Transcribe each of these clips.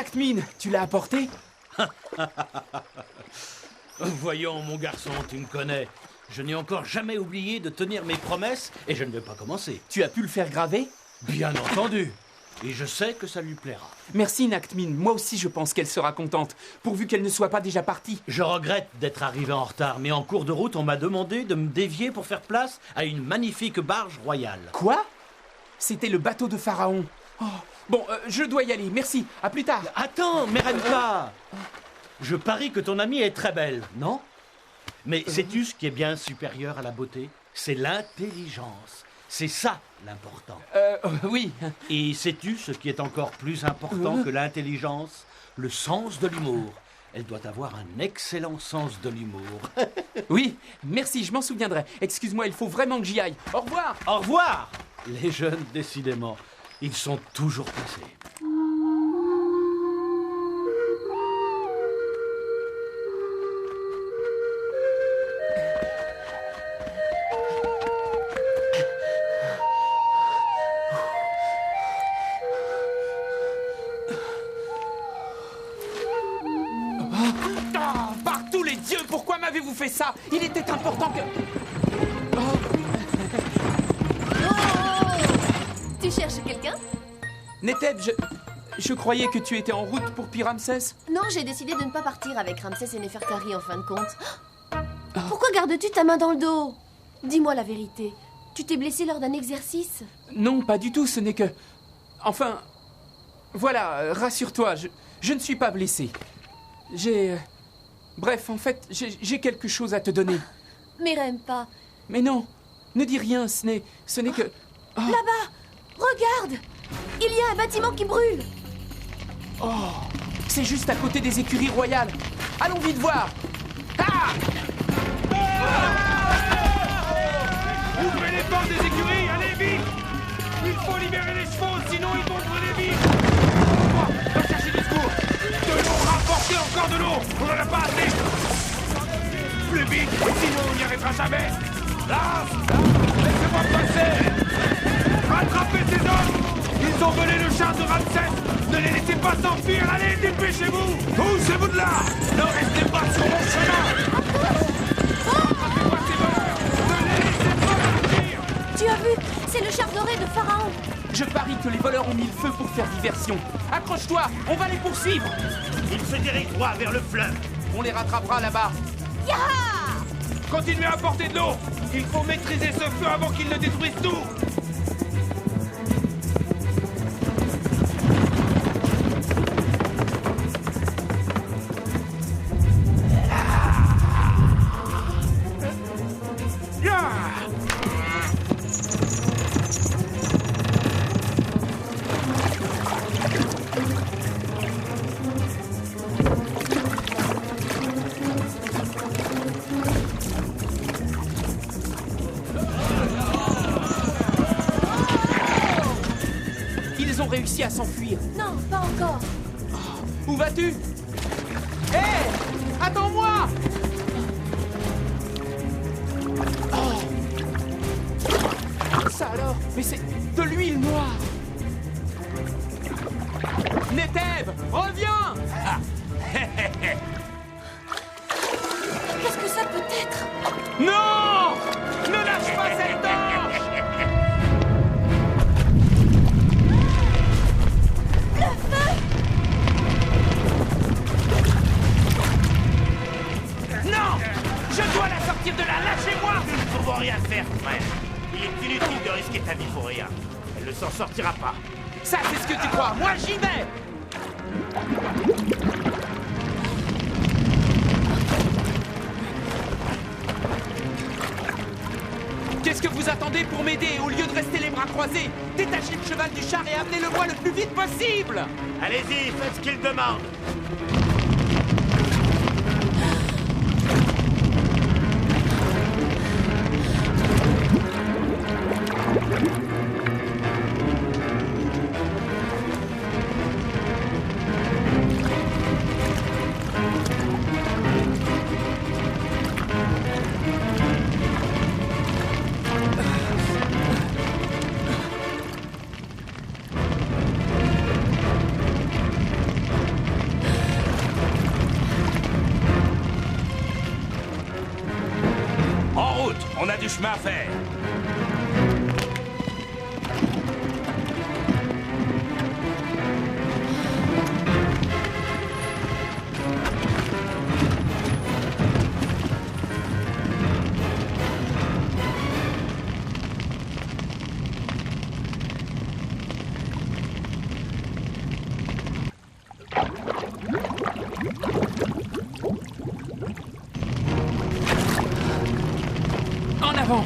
Nactmine, tu l'as apporté? Voyons, mon garçon, tu me connais. Je n'ai encore jamais oublié de tenir mes promesses et je ne vais pas commencer. Tu as pu le faire graver? Bien entendu. Et je sais que ça lui plaira. Merci, Nactmine. Moi aussi, je pense qu'elle sera contente, pourvu qu'elle ne soit pas déjà partie. Je regrette d'être arrivé en retard, mais en cours de route, on m'a demandé de me dévier pour faire place à une magnifique barge royale. Quoi? C'était le bateau de Pharaon. Oh, bon, je dois y aller. Merci. À plus tard. Attends, Merenka. Je parie que ton amie est très belle, non? Mais sais-tu ce qui est bien supérieur à la beauté? C'est l'intelligence. C'est ça l'important. Oui. Et sais-tu ce qui est encore plus important que l'intelligence? Le sens de l'humour. Elle doit avoir un excellent sens de l'humour. Oui, merci, je m'en souviendrai. Excuse-moi, il faut vraiment que j'y aille. Au revoir. Au revoir! Les jeunes, décidément, ils sont toujours pressés. Par tous les dieux, pourquoi m'avez-vous fait ça? Il était important que... Tu cherches quelqu'un? Neteb, je croyais que tu étais en route pour Pi-Ramsès. Non, j'ai décidé de ne pas partir avec Ramsès et Néfertari en fin de compte. Pourquoi gardes-tu ta main dans le dos? Dis-moi la vérité. Tu t'es blessé lors d'un exercice? Non, pas du tout, ce n'est que... Enfin... Voilà, rassure-toi, je ne suis pas blessé. Bref, en fait, j'ai quelque chose à te donner. Mais pas. Mais non, ne dis rien, ce n'est que... Oh. Là-bas! Regarde! Il y a un bâtiment qui brûle! Oh, c'est juste à côté des écuries royales. Allons vite voir. Ah! Ouvrez les portes des écuries, allez vite! Il faut libérer les chevaux, sinon ils vont brûler vite! Va chercher du secours! De l'eau, rapportez encore de l'eau! On n'en a pas assez! Plus vite, sinon on n'y arrivera jamais! Là! Laissez-moi passer! Rattrapez ces hommes! Ils ont volé le char de Ramsès! Ne les laissez pas s'enfuir! Allez, dépêchez-vous! Poussez-vous de là! Ne restez pas sur mon chemin! Rattrapez-moi ces voleurs! Ne les laissez pas partir! Tu as vu? C'est le char doré de Pharaon! Je parie que les voleurs ont mis le feu pour faire diversion. Accroche-toi, on va les poursuivre. Ils se dirigent droit vers le fleuve. On les rattrapera là-bas. Yaha! Continuez à apporter de l'eau! Il faut maîtriser ce feu avant qu'il ne détruise tout! Ils ont réussi à s'enfuir. Non, pas encore. Où vas-tu? Hé! Attends-moi! Oh. Ça alors? Mais c'est de l'huile noire! Neteb, reviens! Qu'est-ce que ça peut être? Non! Ne lâche pas cette torche! Non! Je dois la sortir de là! Lâchez-moi! Nous ne pouvons rien faire, frère. Il est inutile de risquer ta vie pour rien. Elle ne s'en sortira pas. Ça, c'est ce que tu crois! Moi, j'y vais! Qu'est-ce que vous attendez pour m'aider au lieu de rester les bras croisés? Détachez le cheval du char et amenez-le-moi le plus vite possible! Allez-y, faites ce qu'il demande. On a du chemin à faire. En avant!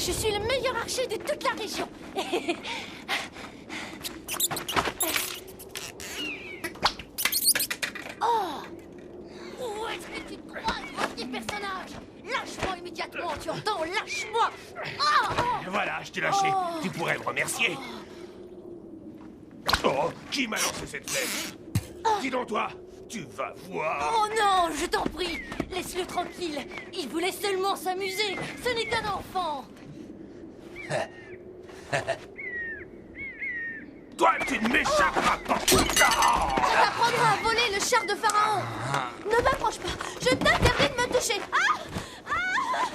Je suis le meilleur archer de toute la région. Oh! Où est-ce que tu te crois, toi, petit personnage? Lâche-moi immédiatement, tu entends? Lâche-moi! Et voilà, je t'ai lâché. Tu pourrais me remercier. Oh, qui m'a lancé cette flèche? Dis donc toi, tu vas voir. Oh non, je t'en prie, laisse-le tranquille. Il voulait seulement s'amuser. Ce n'est qu'un enfant. Toi, tu ne m'échapperas pas. On t'apprendra à voler le char de Pharaon. Ne m'approche pas, je t'interdis de me toucher.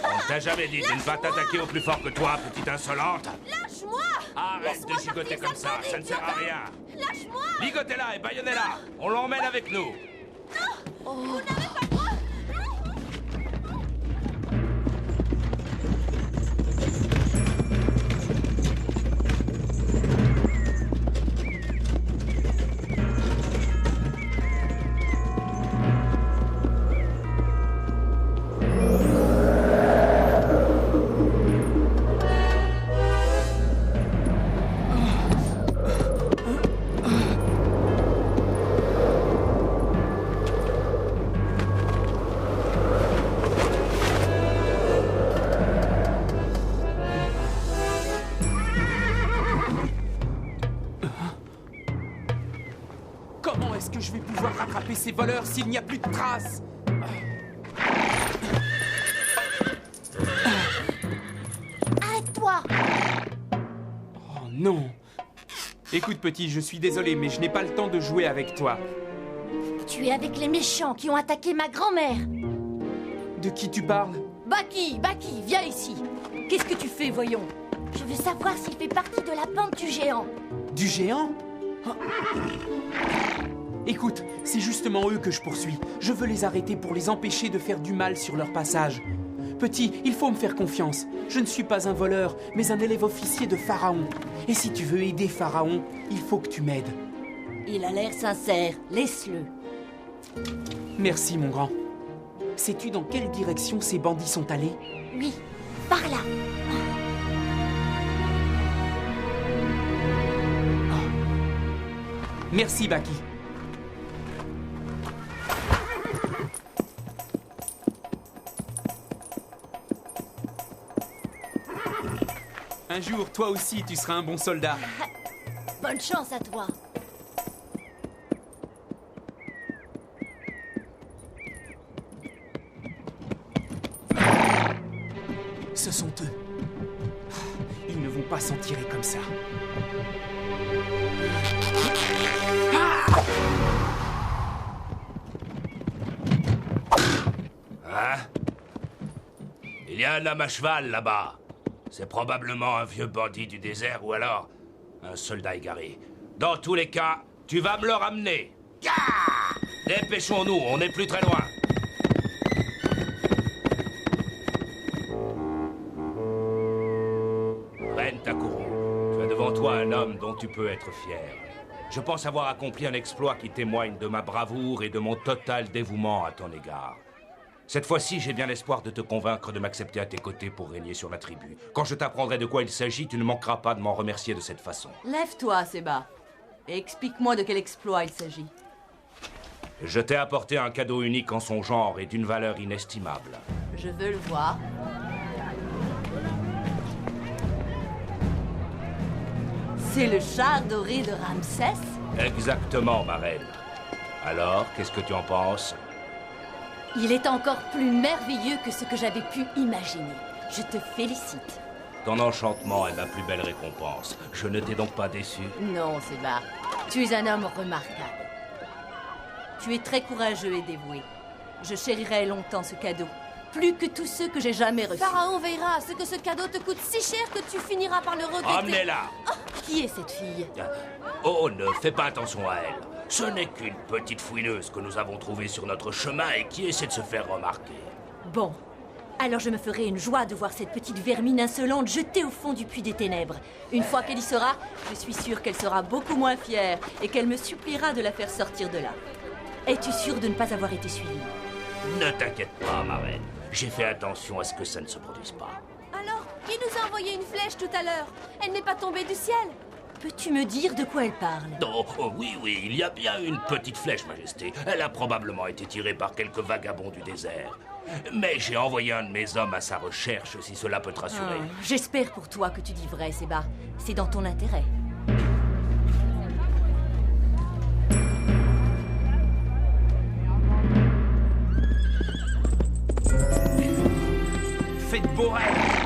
On t'a jamais dit de ne pas t'attaquer au plus fort que toi, petite insolente. Lâche-moi! Arrête Laisse-moi de gigoter sortir, comme ça, sale ça ne sert à bandit, rien. Lâche-moi! Ligotez-la et baillonnez-la. On l'emmène avec nous. Vous n'avez pas le droit. Comment est-ce que je vais pouvoir rattraper ces voleurs s'il n'y a plus de traces? Arrête-toi! Oh non! Écoute petit, je suis désolé, mais je n'ai pas le temps de jouer avec toi. Tu es avec les méchants qui ont attaqué ma grand-mère. De qui tu parles? Baki, viens ici. Qu'est-ce que tu fais, voyons? Je veux savoir s'il fait partie de la bande du géant. Du géant? Ah. Écoute, c'est justement eux que je poursuis. Je veux les arrêter pour les empêcher de faire du mal sur leur passage. Petit, il faut me faire confiance. Je ne suis pas un voleur, mais un élève officier de Pharaon. Et si tu veux aider Pharaon, il faut que tu m'aides. Il a l'air sincère, laisse-le. Merci, mon grand. Sais-tu dans quelle direction ces bandits sont allés? Oui, par là. Merci, Baki. Un jour, toi aussi, tu seras un bon soldat. Bonne chance à toi. Ce sont eux. Ils ne vont pas s'en tirer comme ça. Hein? Il y a un homme à cheval là-bas. C'est probablement un vieux bandit du désert ou alors un soldat égaré. Dans tous les cas, tu vas me le ramener. Dépêchons-nous, on n'est plus très loin. Ren Takuro, tu as devant toi un homme dont tu peux être fier. Je pense avoir accompli un exploit qui témoigne de ma bravoure et de mon total dévouement à ton égard. Cette fois-ci, j'ai bien l'espoir de te convaincre de m'accepter à tes côtés pour régner sur la tribu. Quand je t'apprendrai de quoi il s'agit, tu ne manqueras pas de m'en remercier de cette façon. Lève-toi, Seba, et explique-moi de quel exploit il s'agit. Je t'ai apporté un cadeau unique en son genre et d'une valeur inestimable. Je veux le voir. C'est le char doré de Ramsès? Exactement, ma reine. Alors, qu'est-ce que tu en penses? Il est encore plus merveilleux que ce que j'avais pu imaginer. Je te félicite. Ton enchantement est ma plus belle récompense. Je ne t'ai donc pas déçu? Non, Seba. Tu es un homme remarquable. Tu es très courageux et dévoué. Je chérirai longtemps ce cadeau. Plus que tous ceux que j'ai jamais reçus. Pharaon veillera à ce que ce cadeau te coûte si cher que tu finiras par le regretter. Emmenez-la! Qui est cette fille? Oh, ne fais pas attention à elle. Ce n'est qu'une petite fouineuse que nous avons trouvée sur notre chemin et qui essaie de se faire remarquer. Bon. Alors je me ferai une joie de voir cette petite vermine insolente jetée au fond du puits des ténèbres. Une fois qu'elle y sera, je suis sûre qu'elle sera beaucoup moins fière et qu'elle me suppliera de la faire sortir de là. Es-tu sûre de ne pas avoir été suivie? Ne t'inquiète pas, ma reine. J'ai fait attention à ce que ça ne se produise pas. Alors, il nous a envoyé une flèche tout à l'heure. Elle n'est pas tombée du ciel. Peux-tu me dire de quoi elle parle? Oh, oui, il y a bien une petite flèche, Majesté. Elle a probablement été tirée par quelques vagabonds du désert. Mais j'ai envoyé un de mes hommes à sa recherche, si cela peut te rassurer. J'espère pour toi que tu dis vrai, Seba. C'est dans ton intérêt. Faites beau rêve.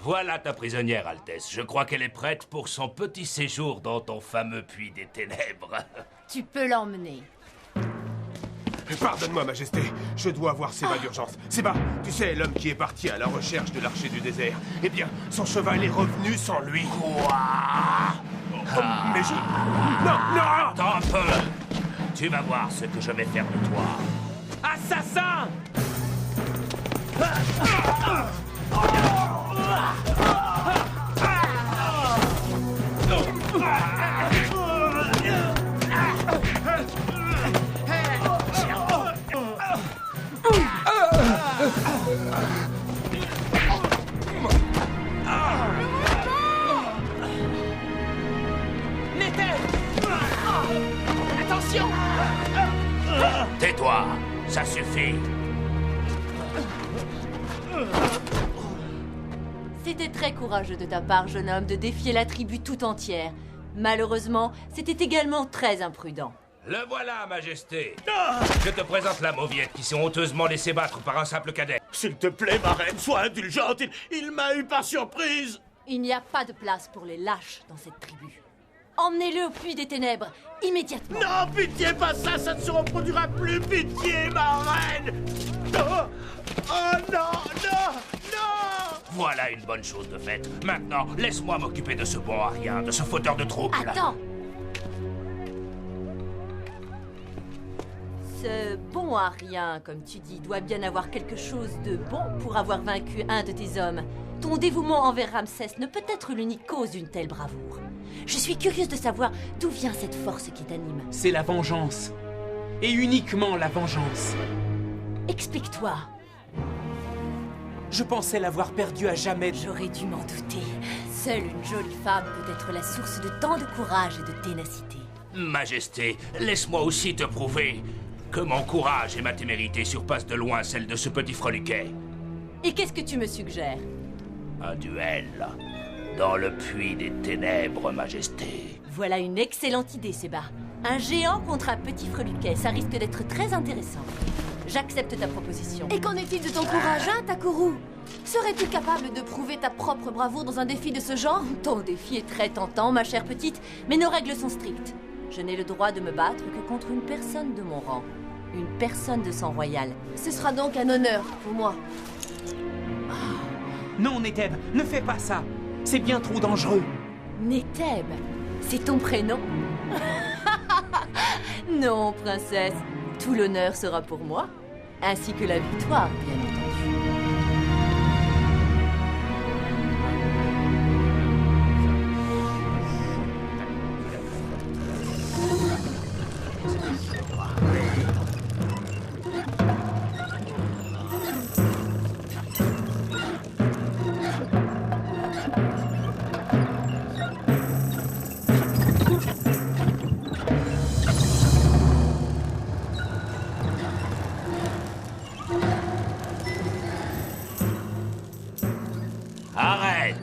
Voilà ta prisonnière, Altesse. Je crois qu'elle est prête pour son petit séjour dans ton fameux puits des ténèbres. Tu peux l'emmener. Pardonne-moi, Majesté. Je dois voir Seba d'urgence. Seba, tu sais, l'homme qui est parti à la recherche de l'archer du désert. Eh bien, son cheval est revenu sans lui. Quoi? Mais je... Non! Attends un peu. Tu vas voir ce que je vais faire de toi. Assassin! Attention! Tais-toi, ça suffit. C'était très courageux de ta part, jeune homme, de défier la tribu tout entière. Malheureusement, c'était également très imprudent. Le voilà, Majesté. Je te présente la mauviette qui s'est honteusement laissée battre par un simple cadet. S'il te plaît, ma reine, sois indulgente. Il m'a eu par surprise. Il n'y a pas de place pour les lâches dans cette tribu. Emmenez-le au puits des ténèbres, immédiatement. Non, pitié, pas ça, ça ne se reproduira plus. Pitié, ma reine. Oh, oh non! Voilà une bonne chose de faite. Maintenant, laisse-moi m'occuper de ce bon à rien, de ce fauteur de troubles. Attends! Ce bon à rien, comme tu dis, doit bien avoir quelque chose de bon pour avoir vaincu un de tes hommes. Ton dévouement envers Ramsès ne peut être l'unique cause d'une telle bravoure. Je suis curieuse de savoir d'où vient cette force qui t'anime. C'est la vengeance. Et uniquement la vengeance. Explique-toi. Je pensais l'avoir perdu à jamais. J'aurais dû m'en douter. Seule une jolie femme peut être la source de tant de courage et de ténacité. Majesté, laisse-moi aussi te prouver que mon courage et ma témérité surpassent de loin celle de ce petit freluquet. Et qu'est-ce que tu me suggères? Un duel. Dans le puits des ténèbres, Majesté. Voilà une excellente idée, Séba. Un géant contre un petit freluquet, ça risque d'être très intéressant. J'accepte ta proposition. Et qu'en est-il de ton courage, hein, Takuru? Serais-tu capable de prouver ta propre bravoure dans un défi de ce genre? Ton défi est très tentant, ma chère petite, mais nos règles sont strictes. Je n'ai le droit de me battre que contre une personne de mon rang. Une personne de sang royal. Ce sera donc un honneur pour moi. Non, Neteb, ne fais pas ça. C'est bien trop dangereux. Neteb, c'est ton prénom? Non, princesse. Tout l'honneur sera pour moi, ainsi que la victoire, bien entendu. Arrête!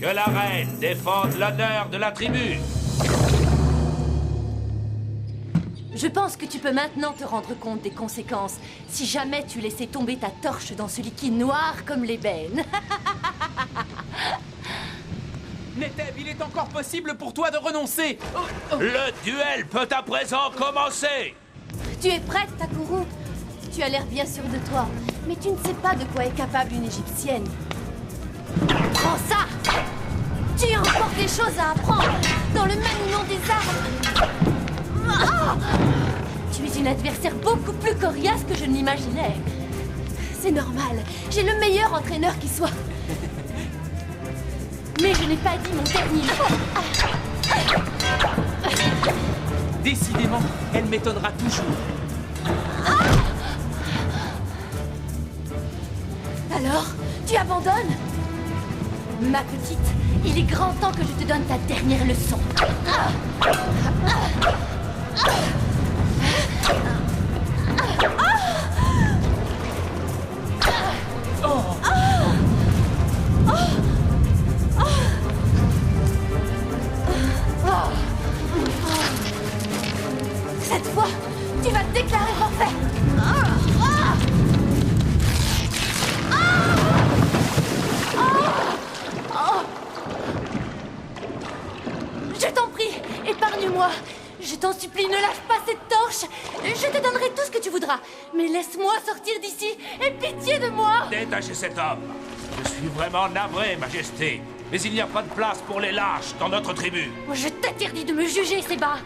Que la reine défende l'honneur de la tribu! Je pense que tu peux maintenant te rendre compte des conséquences si jamais tu laissais tomber ta torche dans ce liquide noir comme l'ébène. Neteb, il est encore possible pour toi de renoncer. Le duel peut à présent commencer! Tu es prête, Takuru? Tu as l'air bien sûr de toi, mais tu ne sais pas de quoi est capable une égyptienne. Prends ça! Tu as encore des choses à apprendre dans le maniement des armes. Ah! Tu es une adversaire beaucoup plus coriace que je ne l'imaginais. C'est normal, j'ai le meilleur entraîneur qui soit. Mais je n'ai pas dit mon dernier mot. Décidément, elle m'étonnera toujours. Alors, tu abandonnes? Ma petite, il est grand temps que je te donne ta dernière leçon. Cette fois, tu vas te déclarer forfait. Je t'en prie, épargne-moi. Je t'en supplie, ne lâche pas cette torche. Je te donnerai tout ce que tu voudras. Mais laisse-moi sortir d'ici. Aie pitié de moi. Détachez cet homme! Je suis vraiment navré, Majesté. Mais il n'y a pas de place pour les lâches dans notre tribu. Je t'interdis de me juger, Séba.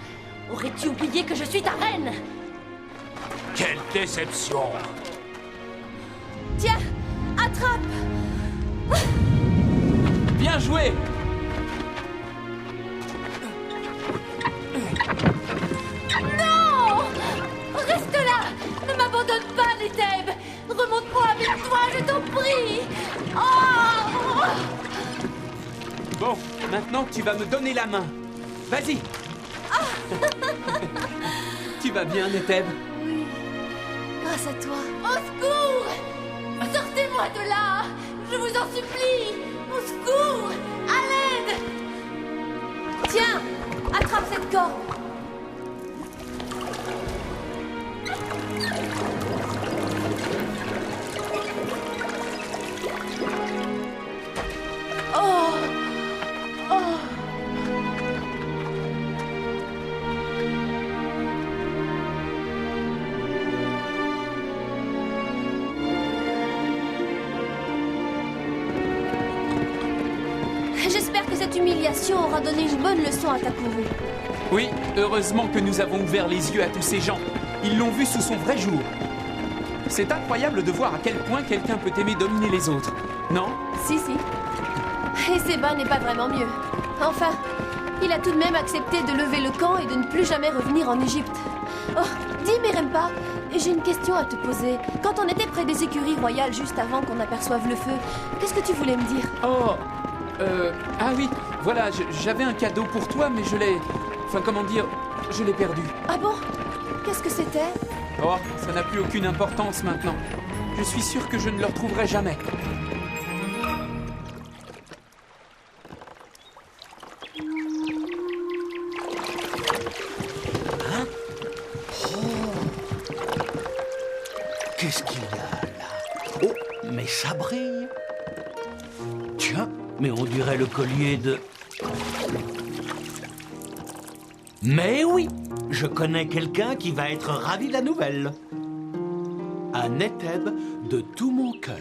Aurais-tu oublié que je suis ta reine? Quelle déception! Tiens, attrape. Bien joué. Non! Reste là! Ne m'abandonne pas, Neteb! Remonte-moi avec toi, je t'en prie! Oh! Bon, maintenant tu vas me donner la main. Vas-y. Tu vas bien, Neteb? Oui, grâce à toi. Au secours! Sortez-moi de là! Je vous en supplie! Au secours! À l'aide! Tiens, attrape cette corde. Oh! Oh! J'espère que cette humiliation aura donné une bonne leçon à Takuru. Oui, heureusement que nous avons ouvert les yeux à tous ces gens. Ils l'ont vu sous son vrai jour. C'est incroyable de voir à quel point quelqu'un peut aimer dominer les autres. Non? Si, si. Et Séba n'est pas vraiment mieux. Enfin, il a tout de même accepté de lever le camp et de ne plus jamais revenir en Égypte. Oh, dis Merempa, j'ai une question à te poser. Quand on était près des écuries royales juste avant qu'on aperçoive le feu, qu'est-ce que tu voulais me dire? Oh, ah oui, voilà, j'avais un cadeau pour toi, mais je l'ai... Enfin, comment dire, je l'ai perdu. Ah bon? Qu'est-ce que c'était? Oh, ça n'a plus aucune importance maintenant. Je suis sûr que je ne le retrouverai jamais. Qu'est-ce qu'il y a là? Oh, mais ça brille. Tiens, mais on dirait le collier de... Mais oui, je connais quelqu'un qui va être ravi de la nouvelle. À Netheb, de tout mon cœur.